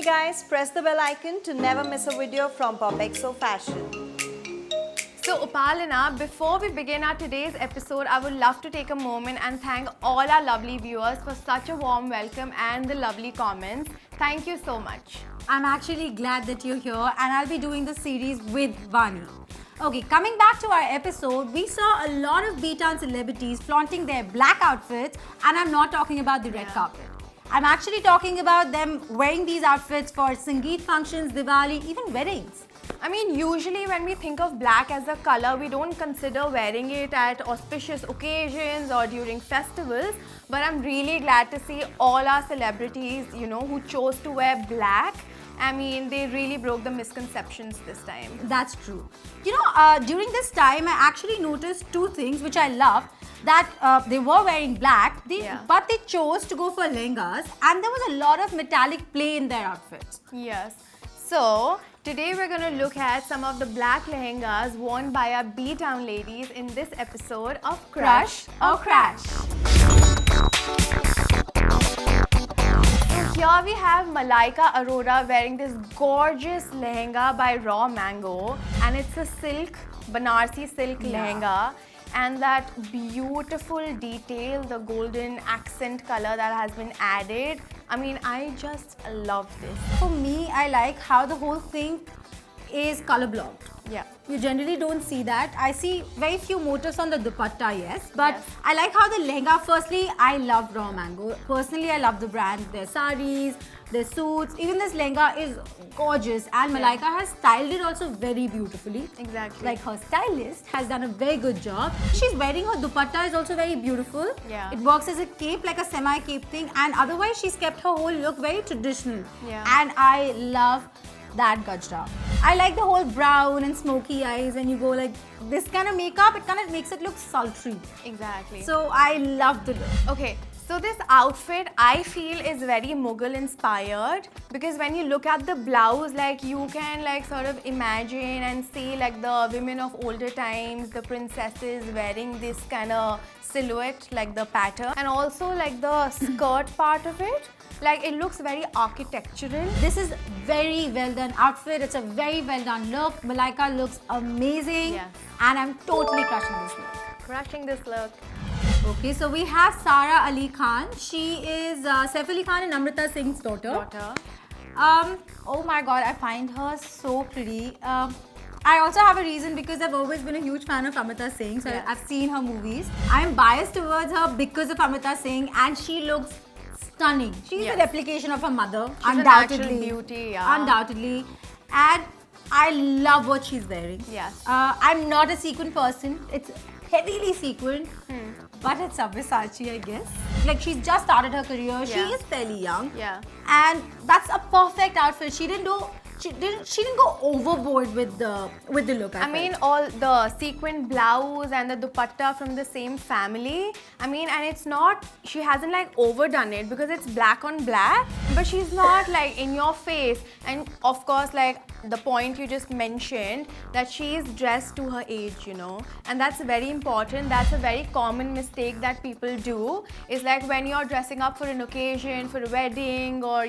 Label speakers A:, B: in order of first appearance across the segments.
A: guys, press the bell icon to never miss a video from PopXO Fashion.
B: So Upalina, before we begin our today's episode, I would love to take a moment and thank all our lovely viewers for such a warm welcome and the lovely comments. Thank you so much.
C: I'm actually glad that you're here and I'll be doing the series with Vani. Okay, coming back to our episode, we saw a lot of B-Town celebrities flaunting their black outfits, and I'm not talking about the red carpet. I'm actually talking about them wearing these outfits for Sangeet functions, Diwali, even weddings.
B: I mean, usually when we think of black as a color, we don't consider wearing it at auspicious occasions or during festivals. But I'm really glad to see all our celebrities, who chose to wear black. I mean, they really broke the misconceptions this time.
C: That's true. During this time, I actually noticed two things which I love. That they were wearing black, but they chose to go for lehengas, and there was a lot of metallic play in their outfits.
B: Yes. So, today we're going to look at some of the black lehengas worn by our B-Town ladies in this episode of Crush or Crash. So here we have Malaika Arora wearing this gorgeous lehenga by Raw Mango, and it's a silk, Banarsi silk lehenga. And that beautiful detail, the golden accent color that has been added. I mean, I just love this.
C: For me, I like how the whole thing is color blocked.
B: Yeah.
C: You generally don't see that. I see very few motifs on the dupatta, yes. But
B: Yes.
C: I like how the lehenga, firstly, I love Raw Mango. Personally, I love the brand, their saris, their suits. Even this lehenga is gorgeous, and Malaika has styled it also very beautifully.
B: Exactly.
C: Like, her stylist has done a very good job. She's wearing her dupatta is also very beautiful.
B: Yeah.
C: It works as a cape, like a semi-cape thing, and otherwise she's kept her whole look very traditional.
B: Yeah.
C: And I love that gajra. I like the whole brown and smoky eyes, and you go like this kind of makeup, it kind of makes it look sultry.
B: Exactly.
C: So I love the look.
B: Okay, so this outfit I feel is very Mughal inspired, because when you look at the blouse, like you can like sort of imagine and see like the women of older times, the princesses wearing this kind of silhouette, like the pattern, and also like the skirt part of it. Like, it looks very architectural.
C: This is very well done outfit. It's a very well done look. Malaika looks amazing.
B: Yes.
C: And I'm totally crushing this look.
B: Crushing this look.
C: Okay, so we have Sara Ali Khan. She is Saif Ali Khan and Amrita Singh's daughter. Oh my god, I find her so pretty. I also have a reason because I've always been a huge fan of Amrita Singh. So I've seen her movies. I'm biased towards her because of Amrita Singh, and she looks stunning. She's a replication of her mother,
B: She's
C: undoubtedly.
B: a natural beauty, yeah.
C: Undoubtedly. And I love what she's wearing.
B: Yes.
C: I'm not a sequin person. It's heavily sequined. But it's Sabyasachi, I guess. Like, she's just started her career. She is fairly young.
B: Yeah.
C: And that's a perfect outfit. She didn't go overboard with the look.
B: I mean, all the sequin blouse and the dupatta from the same family. I mean, and it's not, she hasn't like overdone it because it's black on black, but she's not like in your face. And of course, like the point you just mentioned, that she is dressed to her age, and that's very important. That's a very common mistake that people do, is like when you're dressing up for an occasion, for a wedding, or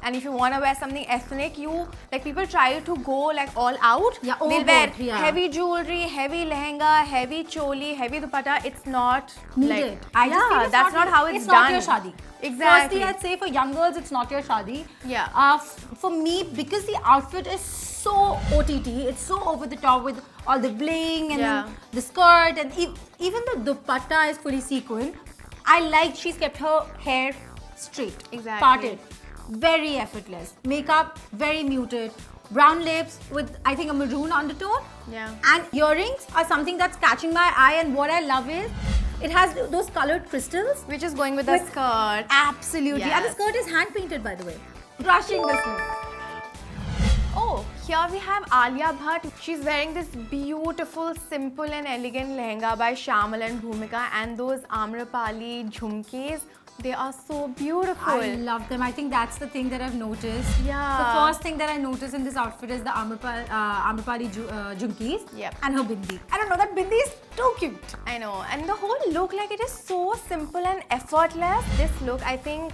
B: and if you want to wear something ethnic, people try to go like all out.
C: Yeah,
B: they'll wear
C: heavy
B: jewelry, heavy lehenga, heavy choli, heavy dupatta. It's not
C: needed.
B: Like, that's not how it's done.
C: Not your shadi.
B: Exactly.
C: Firstly, I'd say for young girls, it's not your shadi.
B: Yeah.
C: For me, because the outfit is so OTT, it's so over the top with all the bling and then the skirt, and even the dupatta is fully sequined. I like she's kept her hair straight, parted. Very effortless. Makeup, very muted. Brown lips with, I think, a maroon undertone.
B: Yeah.
C: And earrings are something that's catching my eye, and what I love is it has those colored crystals.
B: Which is going with the skirt.
C: Absolutely.
B: Yes.
C: And the skirt is hand painted, by the way. Crushing this look.
B: Oh, here we have Alia Bhatt. She's wearing this beautiful, simple and elegant lehenga by Shamal and Bhumika, and those Amrapali jhumkes. They are so beautiful.
C: I love them. I think that's the thing that I've noticed.
B: Yeah.
C: The first thing that I noticed in this outfit is the Amrapali jhumkis and her bindi. I don't know, that bindi is too cute.
B: I know. And the whole look, like, it is so simple and effortless. This look, I think,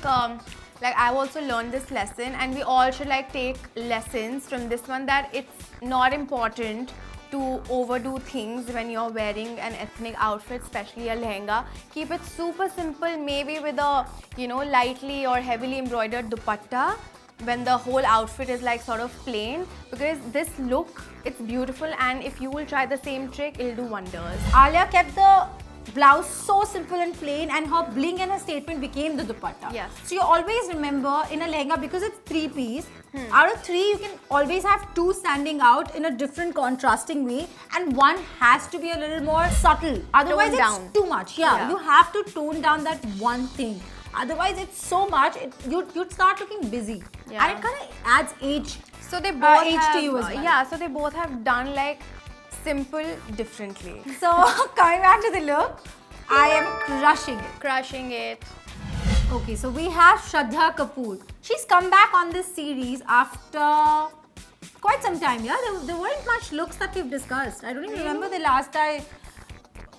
B: Like I've also learned this lesson, and we all should like take lessons from this one, that it's not important to overdo things when you're wearing an ethnic outfit, especially a lehenga. Keep it super simple, maybe with a, you know, lightly or heavily embroidered dupatta when the whole outfit is like sort of plain, because this look, it's beautiful, and if you will try the same trick, it'll do wonders.
C: Alia kept the blouse so simple and plain, and her bling and her statement became the dupatta.
B: Yes.
C: So you always remember in a lehenga, because it's 3-piece, out of 3 you can always have 2 standing out in a different contrasting way, and one has to be a little more subtle. Otherwise it's
B: down.
C: too much. Yeah, you have to tone down that one thing. Otherwise it's so much, you'd start looking busy.
B: Yeah.
C: And it kind of adds age.
B: So they both
C: age
B: have,
C: to you as well.
B: Yeah, so they both have done like simple differently.
C: So coming back to the look, I am crushing it.
B: Crushing it.
C: Okay, so we have Shraddha Kapoor. She's come back on this series after quite some time, yeah? There weren't much looks that we've discussed. I don't even remember the last I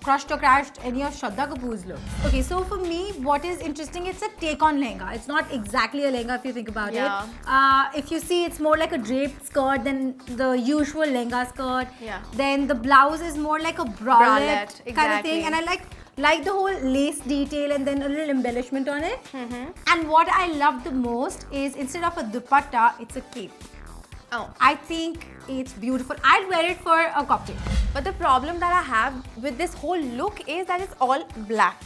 C: crushed or crashed any of Shraddha Kapoor's looks. Okay, so for me, what is interesting, it's a take on lehenga. It's not exactly a lehenga if you think about
B: Yeah.
C: it. If you see, it's more like a draped skirt than the usual lehenga skirt.
B: Yeah.
C: Then the blouse is more like a bralette kind of thing.
B: exactly.
C: And I like the whole lace detail and then a little embellishment on it. And what I love the most is, instead of a dupatta, it's a cape.
B: Oh.
C: I think it's beautiful. I'd wear it for a cocktail.
B: But the problem that I have with this whole look is that it's all black.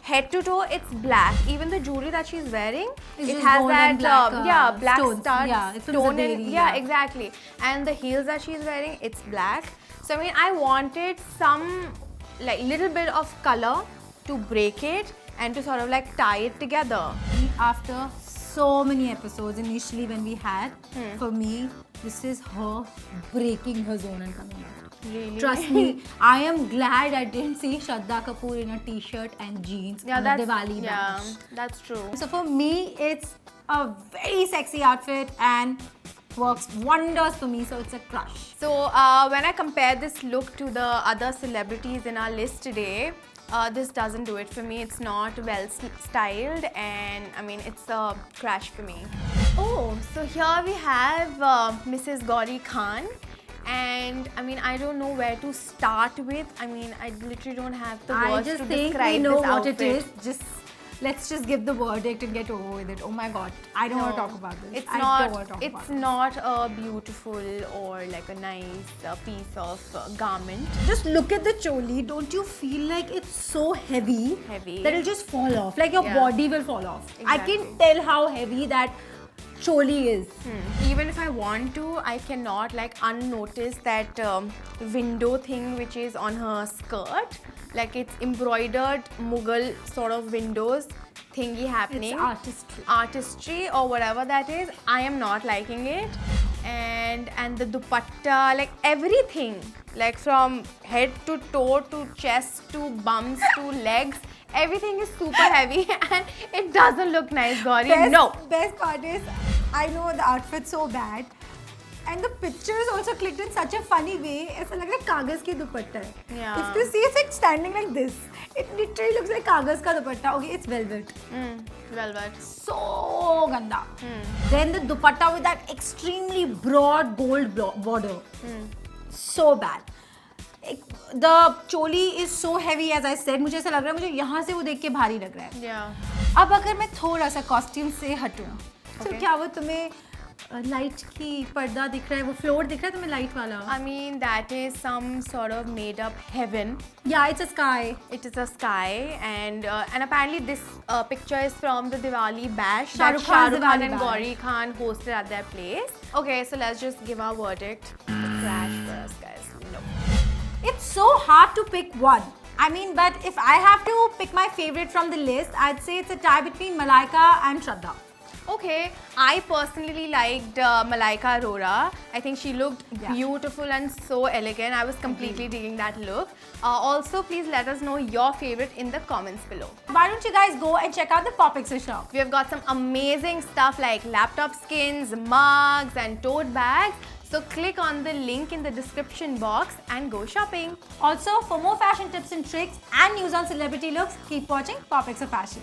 B: Head to toe, it's black. Even the jewelry that she's wearing,
C: It's
B: it
C: just
B: has
C: gold
B: that
C: and black,
B: black
C: stones.
B: studs,
C: Yeah, it's from
B: stone
C: Zaveri,
B: and
C: yeah.
B: exactly. And the heels that she's wearing, it's black. So I mean, I wanted some like little bit of color to break it and to sort of like tie it together.
C: After so many episodes initially when we had, for me, this is her breaking her zone and coming out.
B: Really?
C: Trust me, I am glad I didn't see Shraddha Kapoor in a t-shirt and jeans
B: Yeah,
C: on a
B: that's
C: Diwali
B: yeah,
C: bash.
B: that's true.
C: So for me, it's a very sexy outfit and works wonders for me, so it's a crush.
B: So when I compare this look to the other celebrities in our list today, this doesn't do it for me. It's not well styled, and I mean, it's a crash for me. Oh, so here we have Mrs. Gauri Khan, and I mean, I don't know where to start with. I mean, I literally don't have the
C: I
B: words
C: just
B: to
C: think
B: describe
C: we know
B: this
C: what
B: outfit.
C: it is. Let's just give the verdict and get over with it. Oh my god, I don't want to talk about this.
B: It's
C: I
B: not.
C: don't want to talk about
B: It's
C: this.
B: not a beautiful or like a nice piece of garment.
C: Just look at the choli. Don't you feel like it's so heavy,
B: Heavy.
C: that it'll just fall off? Like your
B: Yeah.
C: body will fall off. I
B: Exactly.
C: can tell how heavy that choli is.
B: Even if I want to, I cannot like unnotice that window thing which is on her skirt. Like it's embroidered Mughal sort of windows thingy happening.
C: It's artistry.
B: Artistry or whatever that is. I am not liking it. And the dupatta, like everything, like from head to toe to chest to bums to legs, everything is super heavy and it doesn't look nice, Gauri. No.
C: Best part is, I know the outfit's so bad, and the picture is also clicked in such a funny way. It's like a kagaz ki dupatta hai.
B: Yeah.
C: If you see, it's like standing like this. It literally looks like kagaz ka dupatta. Okay, it's velvet.
B: Velvet.
C: So ganda. Then the dupatta with that extremely broad gold border. So bad. The choli is so heavy, as I said. मुझे ऐसा लग रहा है मुझे यहाँ से वो देख के भारी लग रहा है.
B: Yeah.
C: अब अगर मैं थोड़ा सा कॉस्ट्यूम से हटूँ, तो
B: Okay.
C: क्या वो तुम्हें लाइट की पर्दा दिख रहा है, वो फ्लोर दिख रहा है तुम्हें लाइट वाला?
B: I mean, that is some sort of made up heaven.
C: Yeah, it's a sky.
B: It is a sky, and apparently this picture is from the Diwali bash
C: Shah
B: that
C: Rukh
B: Shah
C: Khan's
B: Rukh Khan
C: Diwali
B: and
C: bash.
B: Gauri Khan hosted at their place. Okay, so let's just give our verdict. The crash for us, guys. No.
C: It's so hard to pick one. I mean, but if I have to pick my favorite from the list, I'd say it's a tie between Malaika and Shraddha.
B: Okay, I personally liked Malaika Arora. I think she looked beautiful and so elegant. I was completely digging that look. Also, please let us know your favorite in the comments below.
C: Why don't you guys go and check out the PopXer shop?
B: We have got some amazing stuff like laptop skins, mugs and tote bags. So click on the link in the description box and go shopping.
C: Also, for more fashion tips and tricks and news on celebrity looks, keep watching PopXer Fashion.